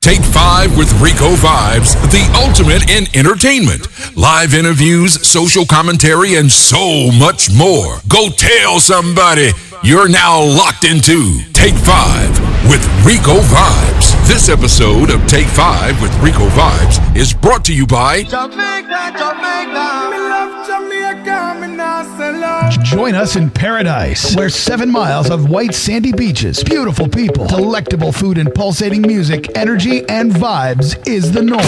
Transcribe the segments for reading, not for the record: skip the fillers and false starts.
Take 5 with Ricovibes, the ultimate in entertainment. Live interviews, social commentary, and so much more. Go tell somebody you're now locked into Take 5 with Ricovibes. This episode of Take 5 with Ricovibes is brought to you by Join us in paradise, where 7 miles of white sandy beaches, beautiful people, delectable food, and pulsating music, energy, and vibes is the norm.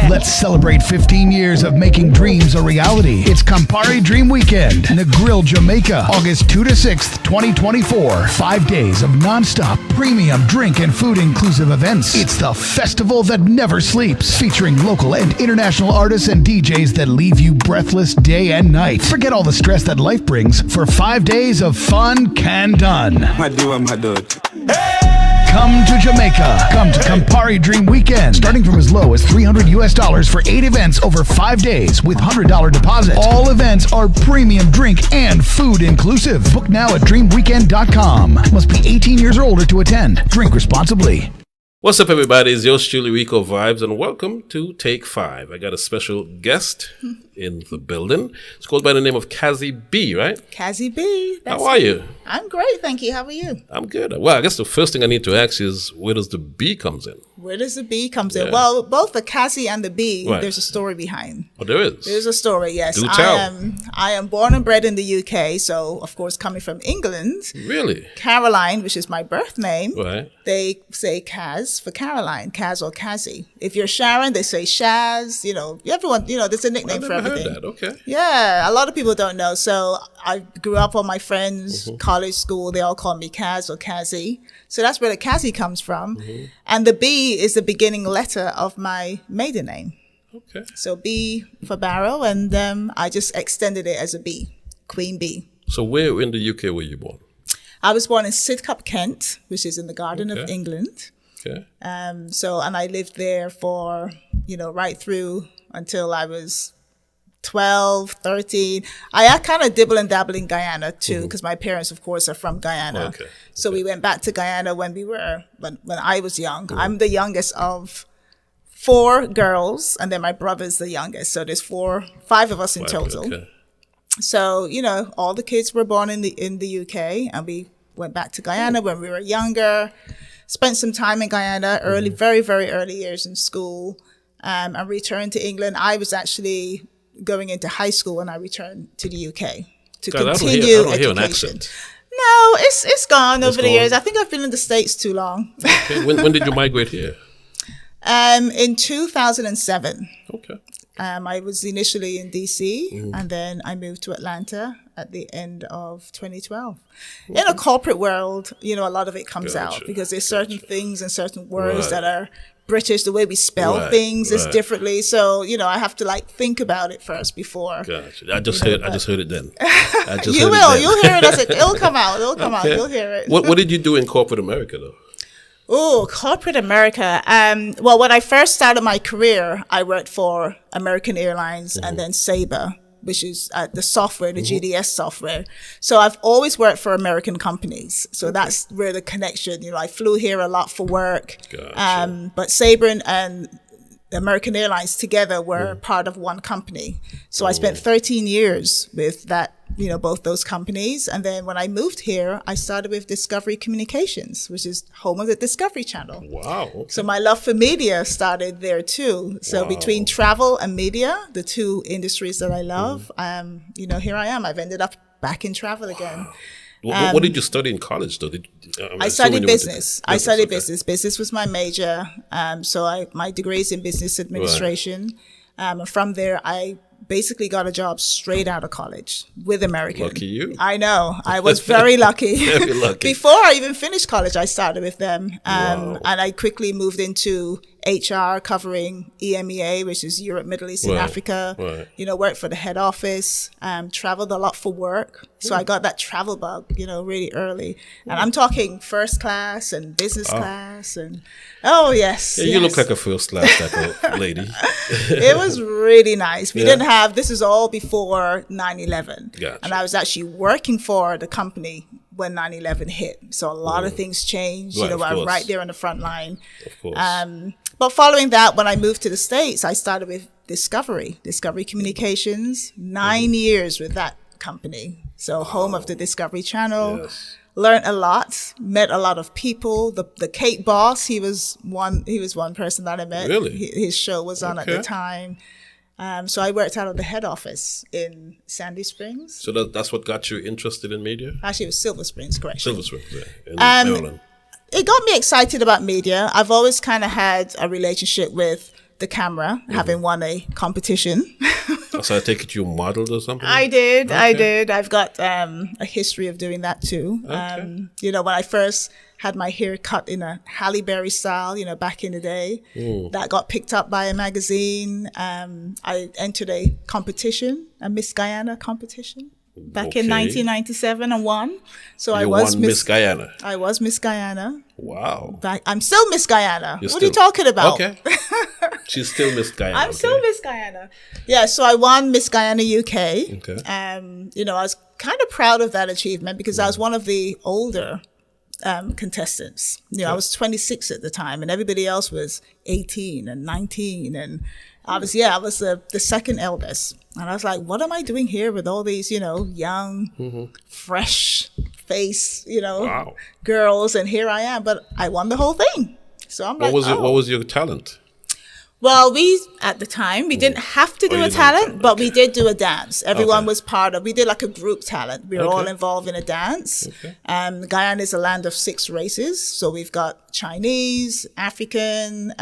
Let's celebrate 15 years of making dreams a reality. It's Campari Dream Weekend, Negril, Jamaica, August 2 to 6th, 2024. 5 days of non-stop premium drink and food inclusive events. It's the festival that never sleeps, featuring local and international artists and DJs that leave you breathless day and night. Forget all the stress that life brings for 5 days of fun can done. Come to Jamaica. Come to Campari Dream Weekend. Starting from as low as $300 for 8 events over 5 days with $100 deposit. All events are premium drink and food inclusive. Book now at dreamweekend.com. Must be 18 years or older to attend. Drink responsibly. What's up, everybody? It's yours truly, Ricovibes, and welcome to Take 5. I got a special guest in the building. It's called by the name of Cazzy B, right? Cazzy B. How are you? I'm great, thank you. How are you? I'm good. Well, I guess the first thing I need to ask is, where does the B comes in? Where does the B comes in? Well, both the Cazzy and the B, Right. There's a story behind. Oh, there is? There's a story, yes. Do tell. I am born and bred in the UK, so of course coming from England. Really? Caroline, which is my birth name, Right. they say Caz for Caroline, Caz or Cazzy. If you're Sharon, they say Shaz. Everyone, there's a nickname for I've never everything. heard that. Okay. Yeah, a lot of people don't know. So I grew up on my friends, college, school. They all call me Caz or Cazzy. So that's where the Cazzy comes from. And the B is the beginning letter of my maiden name. Okay. So B for Barrow, and I just extended it as a B, Queen B. So where in the UK were you born? I was born in Sidcup, Kent, which is in the Garden of England. Okay. And I lived there for, right through until I was 12, 13. I kind of dibble and dabble in Guyana too, because my parents, of course, are from Guyana. Okay. So we went back to Guyana when I was young. I'm the youngest of 4 girls, and then my brother's the youngest. So there's 5 of us in total. Okay. So, all the kids were born in the UK, and we went back to Guyana when we were younger, spent some time in Guyana, very, very early years in school, and returned to England. I was actually going into high school when I returned to the UK to continue I don't hear an education. accent. No, it's gone over the gone. years. I think I've been in the States too long. Okay. When did you migrate here? In 2007. Okay. I was initially in DC, and then I moved to Atlanta at the end of 2012. In a corporate world, a lot of it comes out because there's certain things and certain words that are British. The way we spell things is differently. So, I have to think about it first before. Gotcha. I just heard it then. You'll hear it it'll come out. It'll come out. You'll hear it. What did you do in corporate America though? Oh, corporate America. Well, when I first started my career, I worked for American Airlines and then Sabre, which is the software, the GDS software. So I've always worked for American companies. So that's where the connection, I flew here a lot for work. Gotcha. But Sabre and American Airlines together were part of one company. So I spent 13 years with that, both those companies. And then when I moved here, I started with Discovery Communications, which is home of the Discovery Channel. Wow. Okay. So my love for media started there too. So between travel and media, the 2 industries that I love, here I am. I've ended up back in travel again. What did you study in college though? I studied business. Business was my major. So my degree is in business administration. And from there, I basically got a job straight out of college with American. Lucky you. I know. I was very lucky. Very lucky. Before I even finished college, I started with them. And I quickly moved into HR, covering EMEA, which is Europe, Middle East, and Africa. Right. Worked for the head office, traveled a lot for work. So I got that travel bug, really early. And I'm talking first class and business class. And yes. Yeah, you look like a first class type of lady. It was really nice. We didn't have, this is all before 9/11. Gotcha. And I was actually working for the company when 9/11 hit. So a lot of things changed. Right, you know, of I'm course. right there on the front line. Of course. But following that, when I moved to the States, I started with Discovery Communications, 9 years with that company. So home of the Discovery Channel. Yes. Learned a lot, met a lot of people. The Kate boss, he was one person that I met. Really? His show was on at the Okay. time. So I worked out of the head office in Sandy Springs. So that's what got you interested in media? Actually, it was Silver Springs, correction. Silver Springs, yeah, in Maryland. It got me excited about media. I've always kind of had a relationship with the camera, having won a competition. So I take it you modeled or something? I did. Okay. I've got a history of doing that too. Okay. You know, when I first had my hair cut in a Halle Berry style, you know, back in the day, that got picked up by a magazine. I entered a competition, a Miss Guyana competition, back in Okay. 1997 and won. So I You was won Miss Guyana. I was Miss Guyana. Wow. I'm still Miss Guyana. You're What are you still- talking about? Okay. She's still Miss Guyana. I'm okay. still Miss Guyana. Yeah, so I won Miss Guyana UK. Okay. You know, I was kind of proud of that achievement because I was one of the older contestants. You know, I was 26 at the time and everybody else was 18 and 19. And I was the second eldest. And I was like, what am I doing here with all these, you know, young, fresh face, you know, Wow. girls. And here I am, but I won the whole thing. So I'm like, What was your talent? Well, at the time, we didn't have to do you a didn't have talent, to, but okay. we did do a dance. Everyone Okay. was we did like a group talent. We were all Okay. involved in a dance. Okay. Guyana is a land of 6 races. So we've got Chinese, African,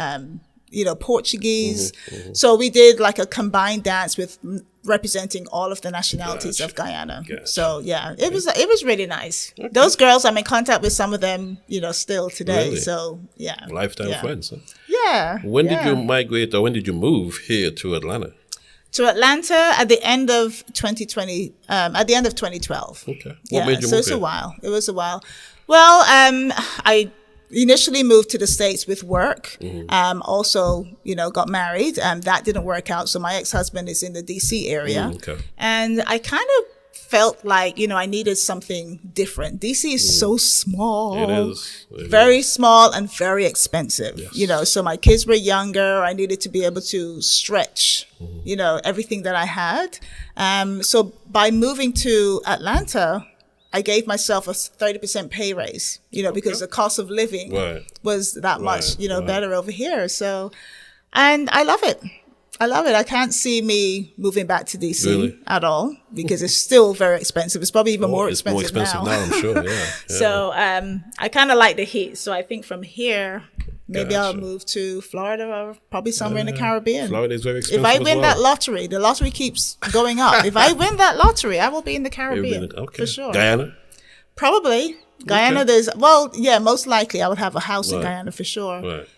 you know, Portuguese. So we did like a combined dance with representing all of the nationalities Gotcha. of Guyana. Gotcha. So yeah, it was really nice. Those girls, I'm in contact with some of them, you know, still today. Really? So yeah. Lifetime yeah. friends. Huh? Yeah. When did yeah. you migrate or when did you move here to Atlanta? To Atlanta at the end of 2020, at the end of 2012. Okay. What Yeah, made you so move it's here? a while. It was a while. Well, I initially moved to the States with work. Also, you know, got married. That didn't work out. So my ex-husband is in the DC area. Okay. And I kind of felt like, you know, I needed something different. DC is so small. It is. It Very is. small and very expensive. Yes. You know, so my kids were younger. I needed to be able to stretch, you know, everything that I had. So by moving to Atlanta, I gave myself a 30% pay raise, you know, because the cost of living Right. was that much, Right, you know, right. better over here. So, and I love it. I love it. I can't see me moving back to DC Really? at all because it's still very expensive. It's probably even more It's expensive, more expensive now, I'm sure. Yeah. Yeah. So I kind of like the heat. So I think from here, maybe I'll Gotcha. move to Florida or probably somewhere in the Caribbean. Florida is very expensive. If I as win well. that lottery, the lottery keeps going up. If I win that lottery, I will be in the Caribbean Okay. for sure. Guyana? Probably. Guyana, Okay. most likely I would have a house in Right. Guyana for sure. Right.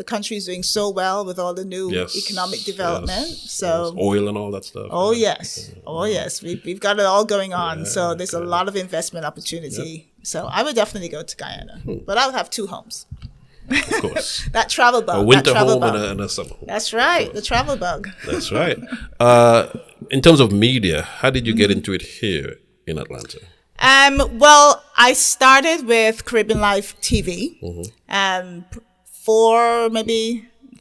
The country is doing so well with all the new Yes. economic development. Yes. So, Yes. Oil and all that stuff. oh Yeah. yes, we've got it all going on. So there's a lot of investment opportunity. So I would definitely go to Guyana, but I would have 2 homes. Of course. That travel bug. A winter that travel home bug. and a summer home. That's right, the travel bug. That's right. In terms of media, how did you get into it here in Atlanta? Well, I started with Caribbean Life TV. I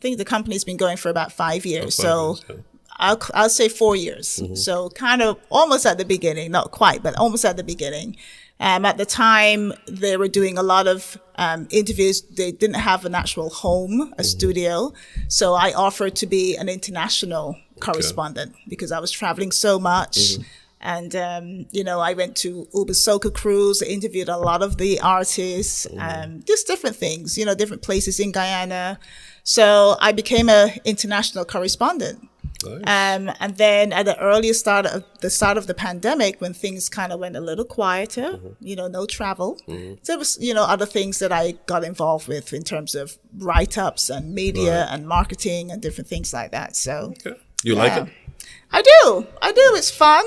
think the company's been going for about 5 years. 5 So years, yeah. I'll say 4 years. So kind of almost at the beginning, not quite, but almost at the beginning. At the time, they were doing a lot of interviews. They didn't have an actual home, a studio. So I offered to be an international correspondent because I was traveling so much. And, you know, I went to Uber Soca Cruise, interviewed a lot of the artists, just different things, you know, different places in Guyana. So I became an international correspondent. Nice. And then at the start of the pandemic, when things kind of went a little quieter, you know, no travel, there was, you know, other things that I got involved with in terms of write-ups and media and marketing and different things like that. So Okay. You like it? I do. It's fun.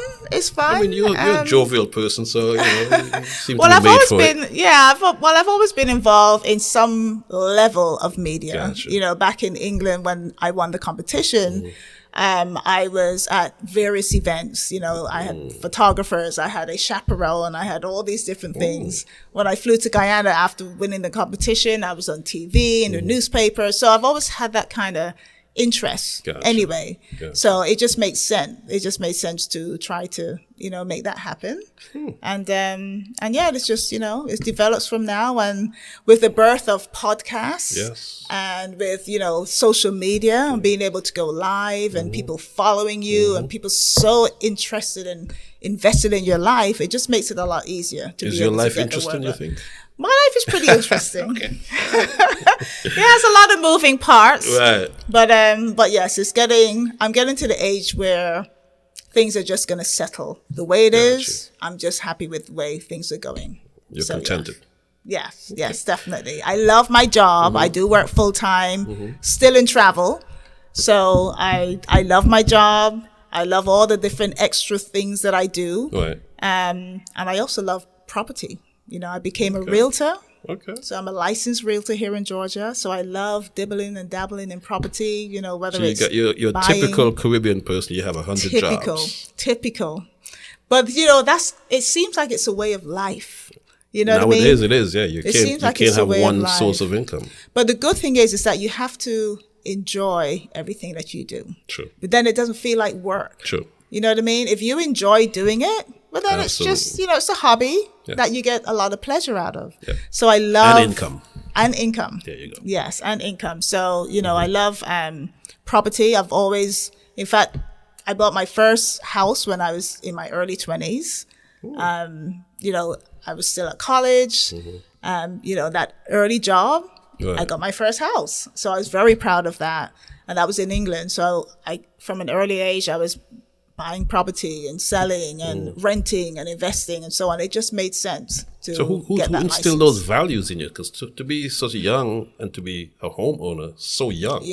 I mean, you're a jovial person, so, you know, you seem Well, to I've be made always for been, it. I've always been involved in some level of media. Gotcha. You know, back in England when I won the competition, I was at various events. You know, I had photographers, I had a chaperone, I had all these different things. When I flew to Guyana after winning the competition, I was on TV, in the newspaper. So I've always had that kind of interest anyway. So it just makes sense. It just made sense to try to, you know, make that happen. And yeah, it's just, you know, it develops from now. And with the birth of podcasts and with, you know, social media and being able to go live and people following you and people so interested and invested in your life, it just makes it a lot easier to Is be your able life to get the interesting, word you out. think? My life is pretty interesting. Okay. It has a lot of moving parts. Right. But yes, I'm getting to the age where things are just going to settle the way it is. I'm just happy with the way things are going. You're contented. Yes, yes, definitely. I love my job. I do work full time, still in travel. So I love my job. I love all the different extra things that I do. Right. And I also love property. You know, I became a realtor. Okay. So I'm a licensed realtor here in Georgia. So I love dibbling and dabbling in property, you know, whether So you it's got your buying, typical Caribbean person, you have 100 jobs. Typical. But, you know, it seems like it's a way of life. You know what I mean? Nowadays it is, yeah. You seems like can't it's a have way of one life. source of income. But the good thing is that you have to enjoy everything that you do. True. But then it doesn't feel like work. True. You know what I mean? If you enjoy doing it, well, then it's just, you know, it's a hobby that you get a lot of pleasure out of. Yeah. So I love... And income. And income. There you go. Yes, and income. So, you know, I love property. I've always... In fact, I bought my first house when I was in my early 20s. You know, I was still at college. You know, that early job, I got my first house. So I was very proud of that. And that was in England. So from an early age, I was buying property and selling and renting and investing and so on. It just made sense to So who get that instilled license. those values in you? Because to be such young and to be a homeowner so young,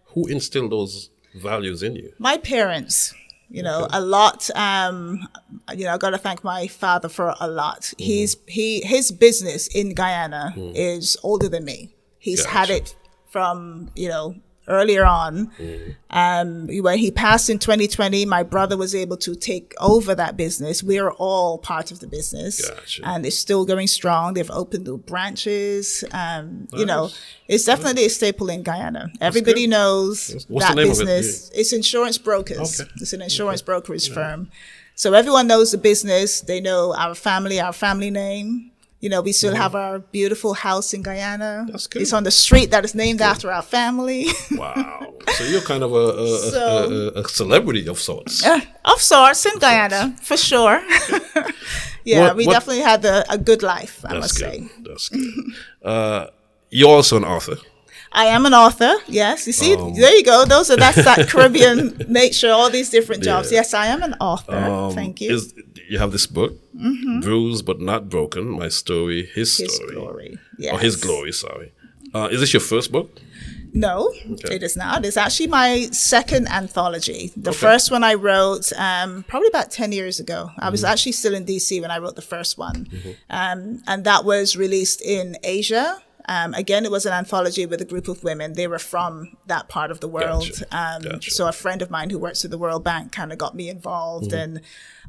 who instilled those values in you? My parents, you know, a lot. You know, I got to thank my father for a lot. His business in Guyana is older than me. He's had it from, you know, earlier on. When he passed in 2020, my brother was able to take over that business. We are all part of the business. And it's still going strong. They've opened new branches. You know, it's definitely a staple in Guyana. Everybody knows What's that the name business. of it? It's insurance brokers. Okay. It's an insurance brokerage firm. So everyone knows the business. They know our family name. You know, we still have our beautiful house in Guyana. That's good. It's on the street that is named after our family. Wow. So you're kind of a celebrity of sorts. Of sorts in Guyana, for sure. We definitely had a good life, I must say. That's good. You're also an author. I am an author, yes. You see, there you go. That's that Caribbean nature, all these different jobs. Yes, I am an author. Thank you. You have this book, Bruised But Not Broken, My Story, His Story. His Glory, yes. Or His Glory, sorry. Is this your first book? No, it is not. It's actually my second anthology. The first one I wrote probably about 10 years ago. I was actually still in DC when I wrote the first one. And that was released in Asia. Again, it was an anthology with a group of women. They were from that part of the world. So a friend of mine who works at the World Bank kind of got me involved. And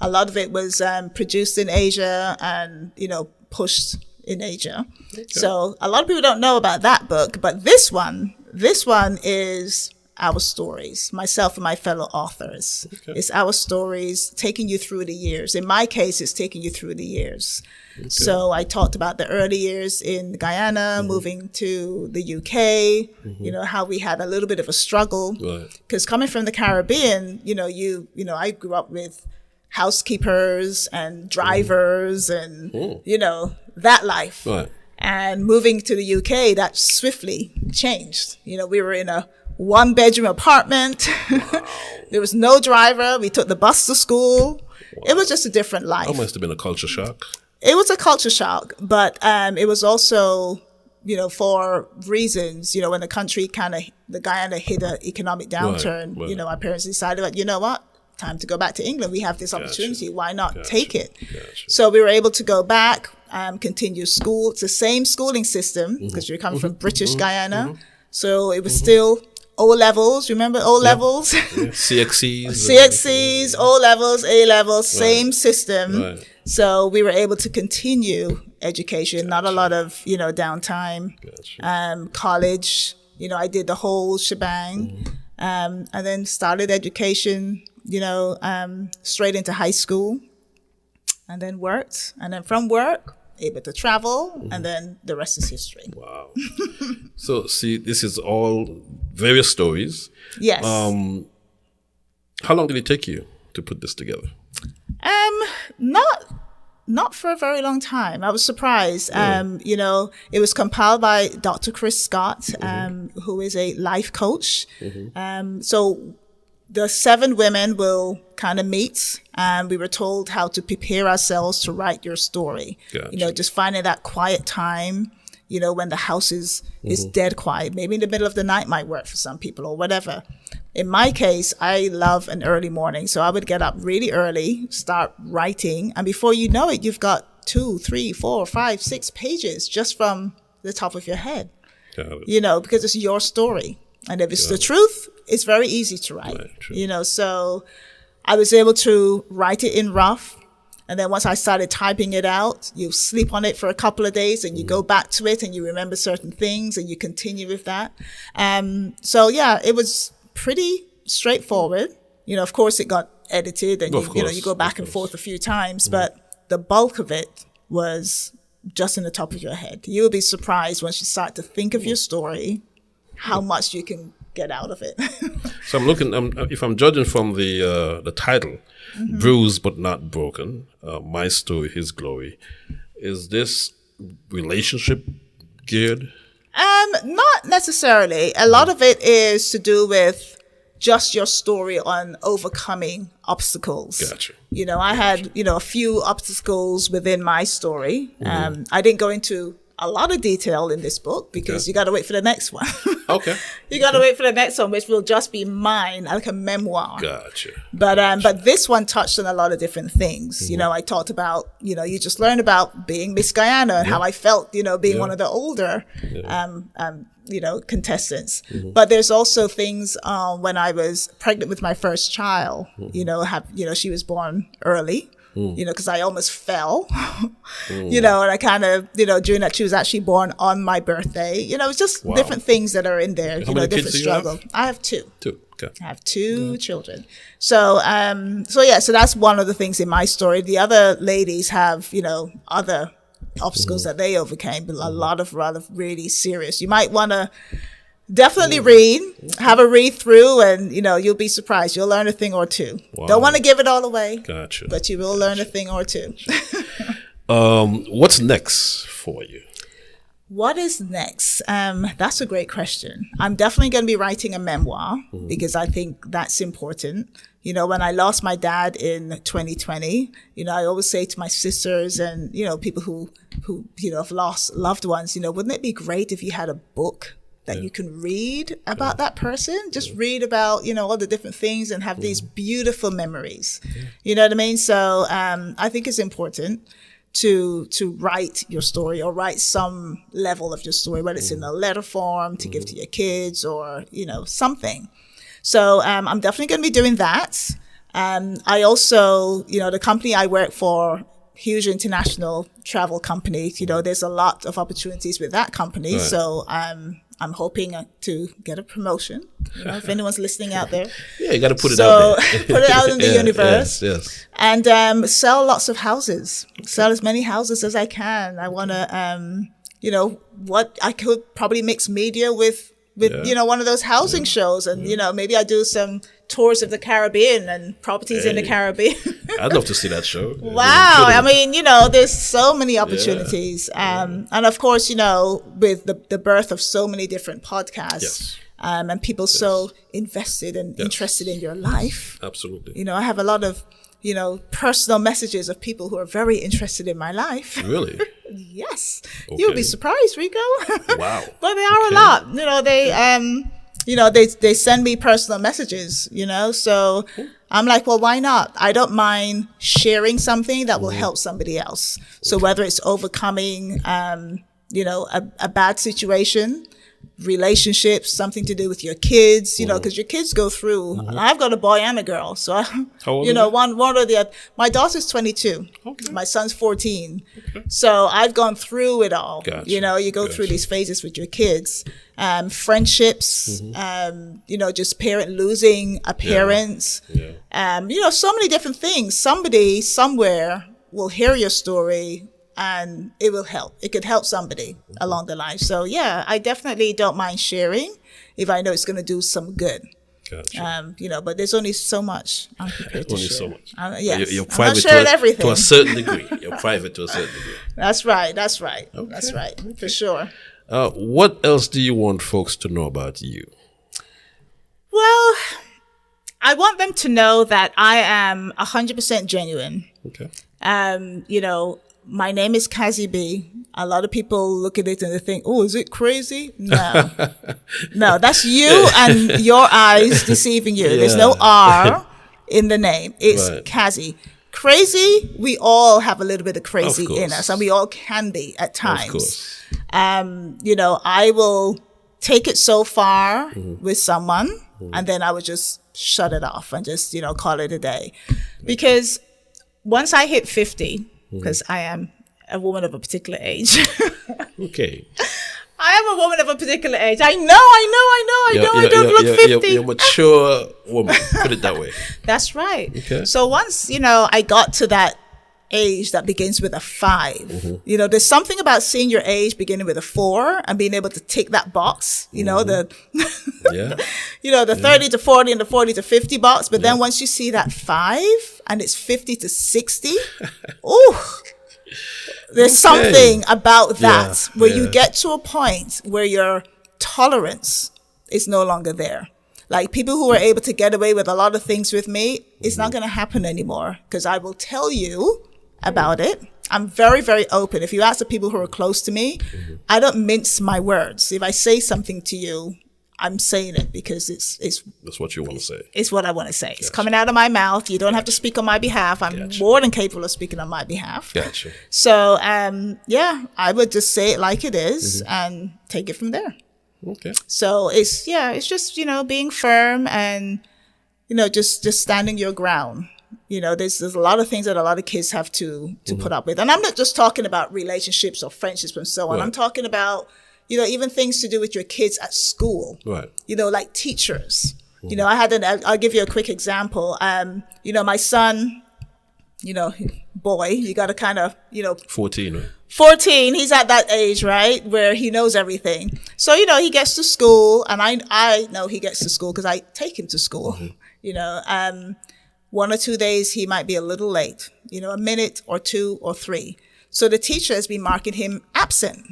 a lot of it was produced in Asia and, you know, pushed in Asia. So a lot of people don't know about that book. But this one is our stories, myself and my fellow authors. It's our stories taking you through the years. In my case, it's taking you through the years. So I talked about the early years in Guyana, moving to the UK, you know, how we had a little bit of a struggle. Because coming from the Caribbean, you know, I grew up with housekeepers and drivers and, you know, that life. And moving to the UK, that swiftly changed. You know, we were in a 1-bedroom apartment. There was no driver. We took the bus to school. It was just a different life. That must have been a culture shock. It was a culture shock, but it was also, you know, for reasons, you know, when the Guyana hit an economic downturn, you know, our parents decided that, you know what, time to go back to England. We have this opportunity. Why not take it? So we were able to go back, continue school. It's the same schooling system because you're coming from British Guyana. So it was still O-levels. Remember O-levels? Yeah. CXCs. CXCs, O-levels, A-levels, same system. Right. So we were able to continue education, not a lot of, downtime. Gotcha. College, I did the whole shebang. And then started education, straight into high school, and then worked. And then from work, able to travel, and then the rest is history. Wow. So, see, this is all various stories. Yes. How long did it take you to put this together? Not for a very long time. I was surprised. It was compiled by Dr. Chris Scott, who is a life coach. So the 7 women will kind of meet, and we were told how to prepare ourselves to write your story. Gotcha. Just finding that quiet time, when the house is dead quiet. Maybe in the middle of the night might work for some people or whatever. In my case, I love an early morning. So I would get up really early, start writing. And before you know it, you've got 2, 3, 4, 5, 6 pages just from the top of your head, because it's your story. And if it's the truth, it's very easy to write, so I was able to write it in rough. And then once I started typing it out, you sleep on it for a couple of days and you go back to it and you remember certain things and you continue with that. It was pretty straightforward. Of course it got edited and you go back and forth a few times, but the bulk of it was just in the top of your head. You'll be surprised once you start to think of your story, how much you can get out of it. So I'm looking, if I'm judging from the title, Bruised But Not Broken, My Story, His Glory, is this relationship geared? Not necessarily. A lot of it is to do with just your story on overcoming obstacles. Gotcha. I had, a few obstacles within my story. I didn't go into a lot of detail in this book because you got to wait for the next one. Okay. You got to wait for the next one, which will just be mine, like a memoir. Gotcha. But this one touched on a lot of different things. I talked about, you just learned about being Miss Guyana and how I felt, being one of the older, contestants. But there's also things when I was pregnant with my first child, she was born early. Because I almost fell, and I kind of, during that, she was actually born on my birthday. It's just different things that are in there, How many different kids do you struggle. have? I have 2. 2. Okay. I have 2 children. So that's one of the things in my story. The other ladies have, other obstacles that they overcame, but a lot of rather really serious. You might want to definitely have a read through, and you'll be surprised. You'll learn a thing or two. Wow. Don't want to give it all away. Gotcha. But you will learn a thing or two. What's next for you? What is next? That's a great question. I'm definitely going to be writing a memoir because I think that's important. When I lost my dad in 2020, I always say to my sisters and, people who have lost loved ones, wouldn't it be great if you had a book that you can read about that person, just read about, all the different things and have these beautiful memories. You know what I mean? So I think it's important to write your story or write some level of your story, whether it's in a letter form to give to your kids or, something. So I'm definitely going to be doing that. I also, the company I work for, huge international travel company, there's a lot of opportunities with that company. Right. So I'm hoping to get a promotion. If anyone's listening out there. Yeah, you got to put it out there. Put it out in the universe. Yes. And sell lots of houses. Sell as many houses as I can. I want to, what I could probably mix media with one of those housing shows. And, maybe I do some tours of the Caribbean and properties in the Caribbean. I'd love to see that show. Wow. I mean, there's so many opportunities. And of course, with the birth of so many different podcasts and people so invested and interested in your life. Absolutely. I have a lot of, personal messages of people who are very interested in my life. Really? Yes. Okay. You'll be surprised, Rico. Wow. But they are a lot. They send me personal messages, so I'm like, well, why not? I don't mind sharing something that will help somebody else. So whether it's overcoming, a bad situation, relationships, something to do with your kids, you know, because your kids go through. I've got a boy and a girl, so How old you are know, they? one or the other. My daughter's 22. Okay. My son's 14. So I've gone through it all. Gotcha. You know, you go through Gotcha. these phases with your kids, friendships, you know, just parent losing a parent, Yeah. you know, so many different things. Somebody somewhere will hear your story and it will help. It could help somebody along the line. So yeah, I definitely don't mind sharing if I know it's going to do some good. Gotcha. You know, but there's only so much I'm prepared to Only share. so much. Yes, You're I'm not private sharing to everything. a certain degree. You're private to a certain degree. That's right. That's right. That's right. For sure. What else do you want folks to know about you? Well, I want them to know that I am 100% genuine. Okay. You know, my name is Cazzy B. A lot of people look at it and they think, oh, is it crazy? No. No, that's you and your eyes deceiving you. There's no R in the name. It's Right. Cazzy. Crazy, we all have a little bit of crazy Of course. in us, and we all can be at times. Of course. You know, I will take it so far with someone, and then I would just shut it off and just, you know, call it a day. Because once I hit 50, because I am a woman of a particular age. Okay. I am a woman of a particular age. I know I don't look 50. You're a mature woman. Put it that way. That's right. Okay. So once, you know, I got to that age that begins with a 5, you know, there's something about seeing your age beginning with a 4 and being able to tick that box, you know, the, Yeah. you know, the 30 to 40 and the 40 to 50 box. But then once you see that 5 and it's 50 to 60, ooh, there's something about that where you get to a point where your tolerance is no longer there. Like people who are able to get away with a lot of things with me, it's not going to happen anymore because I will tell you about it. I'm very, very open. If you ask the people who are close to me, I don't mince my words. If I say something to you, I'm saying it because it's That's what you want to say. it's what I want to say. It's coming out of my mouth. You don't have to speak on my behalf. I'm more than capable of speaking on my behalf. Gotcha. So, yeah, I would just say it like it is and take it from there. Okay. So it's just, you know, being firm and, you know, just standing your ground. You know, there's a lot of things that a lot of kids have to put up with. And I'm not just talking about relationships or friendships and so on. Right. I'm talking about, you know, even things to do with your kids at school. Right. You know, like teachers. You know, I'll give you a quick example. You know, my son, you know, boy, you got to kind of, you know, 14, right? 14, he's at that age, right, where he knows everything. So, you know, he gets to school, and I know he gets to school because I take him to school. You know, 1 or 2 days he might be a little late, you know, a minute or 2 or 3. So the teacher has been marking him absent.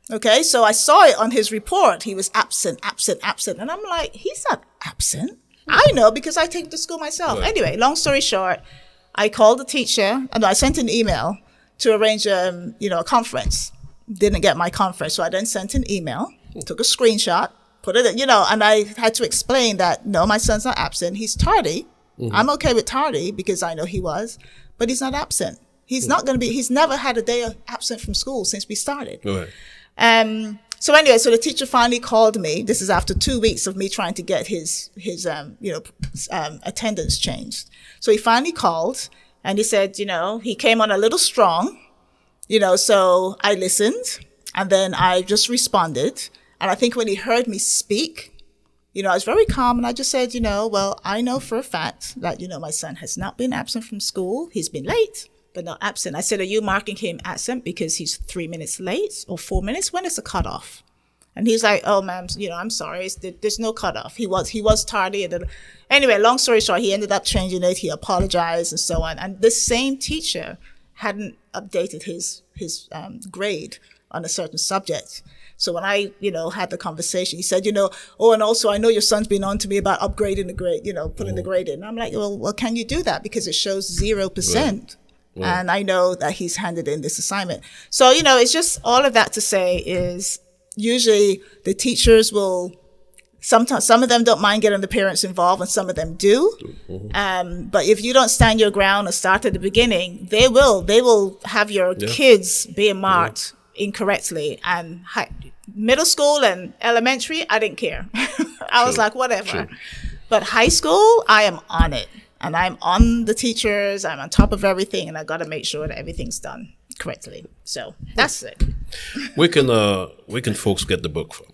Okay, so I saw it on his report. He was absent. And I'm like, he's not absent. I know because I take him to school myself. Right. Anyway, long story short, I called the teacher, and I sent an email to arrange you know, a conference. Didn't get my conference, so I then sent an email, took a screenshot, put it, you know, and I had to explain that, no, my son's not absent. He's tardy. I'm okay with tardy because I know he was, but he's not absent. He's not going to be, he's never had a day absent from school since we started. Right. So anyway, so the teacher finally called me. This is after 2 weeks of me trying to get his you know, attendance changed. So he finally called and he said, you know, he came on a little strong, you know, so I listened and then I just responded. And I think when he heard me speak, you know, I was very calm and I just said, you know, well, I know for a fact that, you know, my son has not been absent from school. He's been late, but not absent. I said, are you marking him absent because he's 3 minutes late or 4 minutes? When is the cutoff? And he's like, oh, ma'am, you know, I'm sorry. There's no cutoff. He was tardy. And anyway, long story short, he ended up changing it. He apologized and so on. And this same teacher hadn't updated his grade on a certain subject. So when I, you know, had the conversation, he said, you know, oh, and also I know your son's been on to me about upgrading the grade, you know, putting the grade in. And I'm like, well, can you do that? Because it shows 0%. Right. And I know that he's handed in this assignment. So, you know, it's just all of that to say is usually the teachers will, sometimes some of them don't mind getting the parents involved and some of them do. But if you don't stand your ground and start at the beginning, they will have your kids being marked incorrectly. And middle school and elementary, I didn't care. I was like, whatever. But high school, I am on it. And I'm on the teachers. I'm on top of everything. And I got to make sure that everything's done correctly. So that's it. Where can folks get the book from?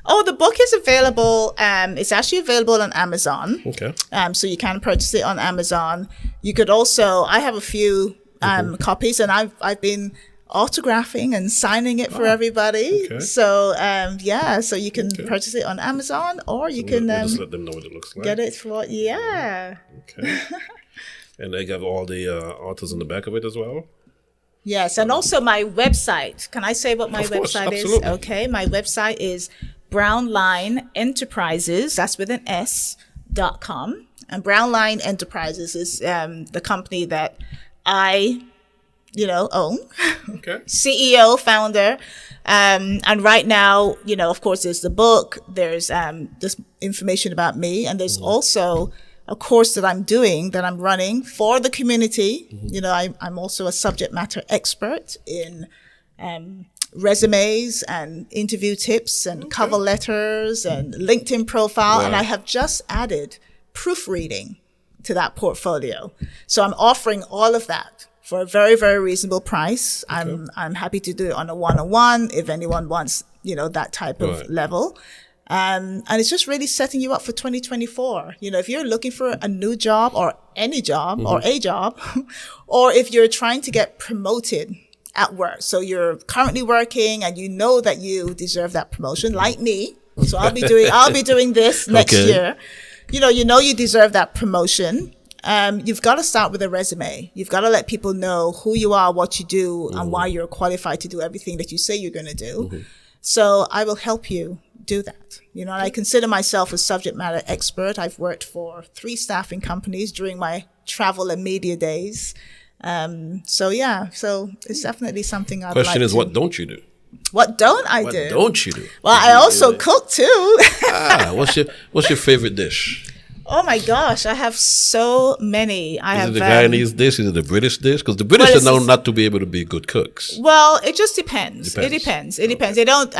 Oh, the book is available. It's actually available on Amazon. Okay. So you can purchase it on Amazon. You could also, I have a few copies, and I've been autographing and signing it for everybody. Okay. So so you can purchase it on Amazon, or you can we'll just let them know what it looks like. get it for Okay. And they have all the authors in the back of it as well. Yes, and also my website. Can I say what my website is? Okay, my website is Brownline Enterprises. That's with an S.com. And Brownline Enterprises is the company that I, own. Okay. CEO, founder. And right now, of course, there's the book. There's this information about me, and there's also a course that I'm doing, that I'm running for the community. I'm also a subject matter expert in resumes and interview tips and cover letters and LinkedIn profile. Wow. And I have just added proofreading to that portfolio. So I'm offering all of that for a very, very reasonable price. Okay. I'm happy to do it on a one-on-one if anyone wants, that type of level. And it's just really setting you up for 2024. If you're looking for a new job or any job or a job, or if you're trying to get promoted at work. So you're currently working and you know that you deserve that promotion, like me. So I'll be doing this next year. You deserve that promotion. You've got to start with a resume. You've got to let people know who you are, what you do, and why you're qualified to do everything that you say you're going to do. So I will help you do that. And I consider myself a subject matter expert. I've worked for 3 staffing companies during my travel and media days. So it's definitely something I'd like to. Question is, what don't you do? What don't I do? What don't you do? Well, I also cook too. What's your favorite dish? Oh my gosh, I have so many. Is it the Guyanese dish? Is it the British dish? Because the British are known not to be able to be good cooks. Well, it just depends. It depends. They don't.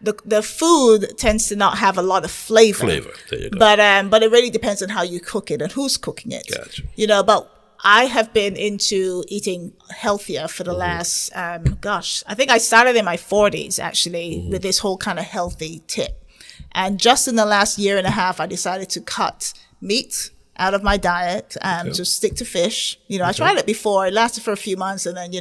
The food tends to not have a lot of flavor. There you go. But it really depends on how you cook it and who's cooking it. Gotcha. But I have been into eating healthier for the last. I think I started in my 40s actually with this whole kind of healthy tip. And just in the last year and a half, I decided to cut meat out of my diet and just stick to fish. I tried it before. It lasted for a few months, and then,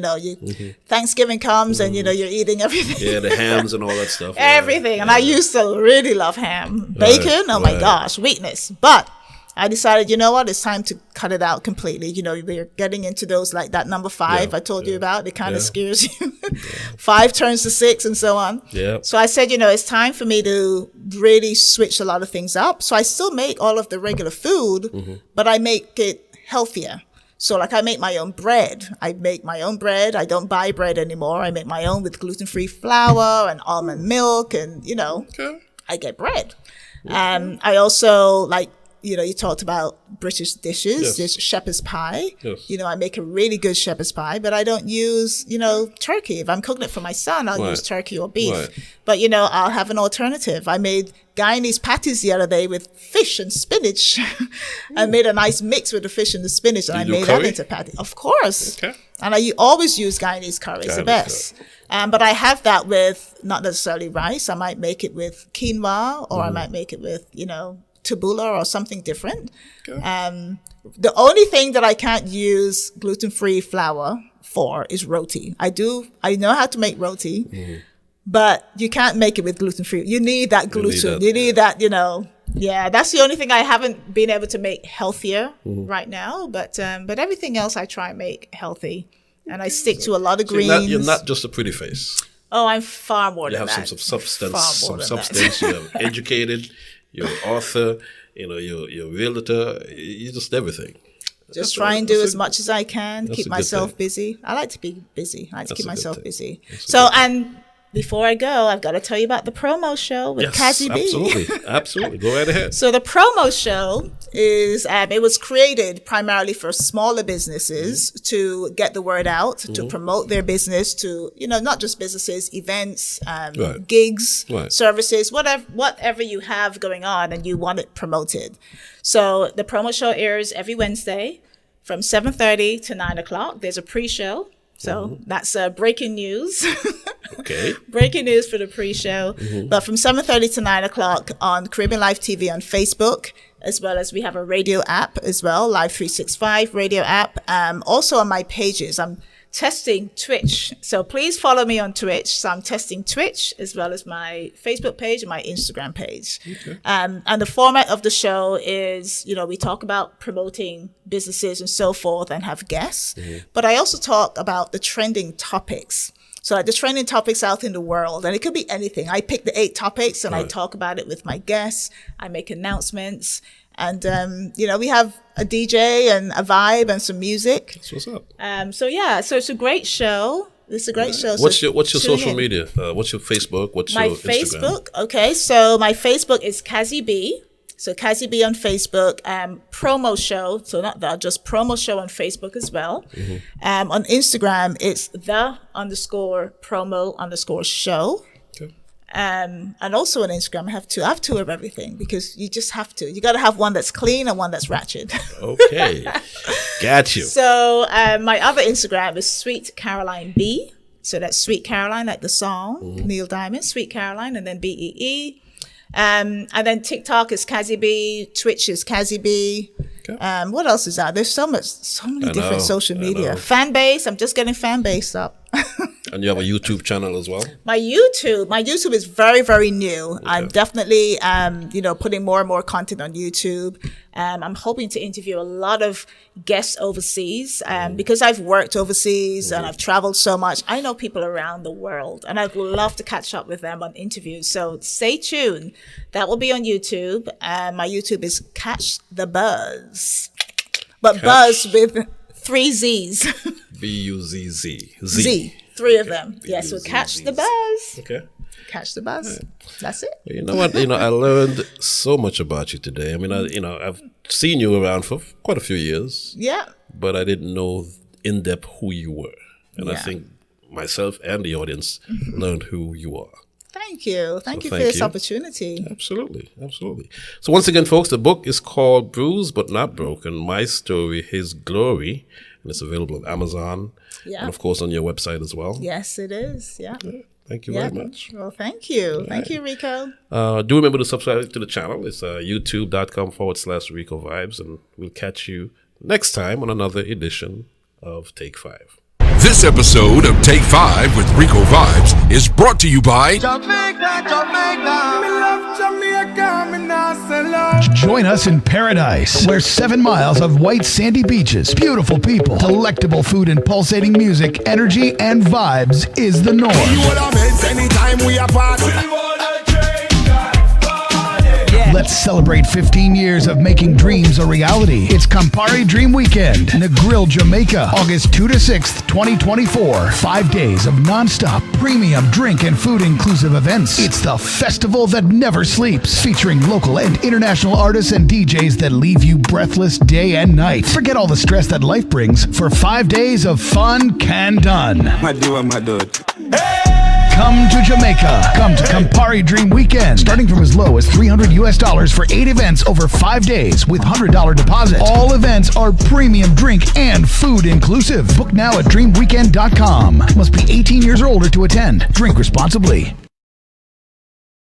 Thanksgiving comes and, you're eating everything. Yeah, the hams and all that stuff. Everything. And I used to really love ham. Bacon, my gosh, weakness. But I decided, it's time to cut it out completely. We're getting into those, like that number 5 I told you about. It kind of scares you. 5 turns to 6 and so on. Yeah. So I said, it's time for me to really switch a lot of things up. So I still make all of the regular food, but I make it healthier. So like I make my own bread. I don't buy bread anymore. I make my own with gluten-free flour and almond milk and, I get bread. I also you talked about British dishes. Yes. There's shepherd's pie. Yes. I make a really good shepherd's pie, but I don't use, turkey. If I'm cooking it for my son, I'll use turkey or beef. Right. But, I'll have an alternative. I made Guyanese patties the other day with fish and spinach. I made a nice mix with the fish and the spinach, and I made that into patty. Of course. Okay. And I always use Guyanese curry. It's the best. But I have that with not necessarily rice. I might make it with quinoa, or I might make it with, tabbouleh or something different. Okay. The only thing that I can't use gluten-free flour for is roti. I know how to make roti, but you can't make it with gluten-free. You need that gluten. You need that, that's the only thing I haven't been able to make healthier right now. But everything else I try and make healthy. And I stick to a lot of greens. You're not just a pretty face. Oh, I'm far more than that. You have some substance. You're educated. You're an author, you're a realtor, you're just everything. Just try and do as much as I can, keep myself busy. I like to be busy. I like to keep myself busy. So, and before I go, I've got to tell you about the promo show with Cazzy B. Absolutely. Go right ahead. So the promo show is, it was created primarily for smaller businesses to get the word out, to promote their business to, not just businesses, events, gigs, services, whatever you have going on and you want it promoted. So the promo show airs every Wednesday from 7:30 to 9 o'clock. There's a pre-show. So that's breaking news. Okay. Breaking news for the pre-show. But from 7:30 to 9 o'clock on Caribbean Live TV on Facebook, as well as we have a radio app as well, Live 365 radio app. Also on my pages, I'm testing Twitch. So please follow me on Twitch. So I'm testing Twitch as well as my Facebook page and my Instagram page. Okay. And the format of the show is, we talk about promoting businesses and so forth and have guests. But I also talk about the trending topics. So the trending topics out in the world, and it could be anything. I pick the 8 topics and I talk about it with my guests. I make announcements. And, we have a DJ and a vibe and some music. That's what's up. So it's a great show. It's a great show. What's your social media? What's your Facebook? What's your Instagram? My Facebook? Okay, so my Facebook is Cazzy B. So Cazzy B on Facebook, promo show. So not that, just promo show on Facebook as well. On Instagram, it's _promo_show. Okay. And also on Instagram, I have 2 of everything because you just have to. You got to have one that's clean and one that's ratchet. Okay. Got you. So my other Instagram is Sweet Caroline B. So that's Sweet Caroline, like the song, Neil Diamond, Sweet Caroline, and then BEE. And then TikTok is Cazzy B, Twitch is Cazzy B. Okay. What else is that? There's so many different social media. Fan base, I'm just getting fan base up. And you have a YouTube channel as well? My YouTube is very, very new. Okay. I'm definitely, putting more and more content on YouTube. I'm hoping to interview a lot of guests overseas because I've worked overseas and I've traveled so much. I know people around the world and I'd love to catch up with them on interviews. So stay tuned. That will be on YouTube. My YouTube is Catch the Buzz. But Buzz with 3 Z's. B-U-Z-Z. Z. 3 of them. Yes, so Catch the Buzz. Okay. Catch the Buzz. Right. That's it. You know what? I learned so much about you today. I mean, I've seen you around for quite a few years. Yeah. But I didn't know in depth who you were. And I think myself and the audience learned who you are. Thank you. Thank you for this opportunity. Absolutely. So once again, folks, the book is called Bruised But Not Broken, My Story, His Glory. And it's available on Amazon. Yeah. And, of course, on your website as well. Yes, it is. Yeah. Thank you very much. Well, thank you. Thank you, Rico. Do remember to subscribe to the channel. It's youtube.com/Ricovibes. And we'll catch you next time on another edition of Take 5. This episode of Take 5 with Ricovibes is brought to you by Jamaica. Join us in paradise, where 7 miles of white sandy beaches, beautiful people, delectable food, and pulsating music, energy, and vibes is the norm. Let's celebrate 15 years of making dreams a reality. It's Campari Dream Weekend, Negril, Jamaica, August 2 to 6th, 2024. 5 days of non-stop premium drink and food inclusive events. It's the festival that never sleeps, featuring local and international artists and DJs that leave you breathless day and night. Forget all the stress that life brings for 5 days of fun can done. My dude. Come to Jamaica. Come to Campari Dream Weekend. Starting from as low as $300 for 8 events over 5 days with $100 deposit. All events are premium drink and food inclusive. Book now at dreamweekend.com. Must be 18 years or older to attend. Drink responsibly.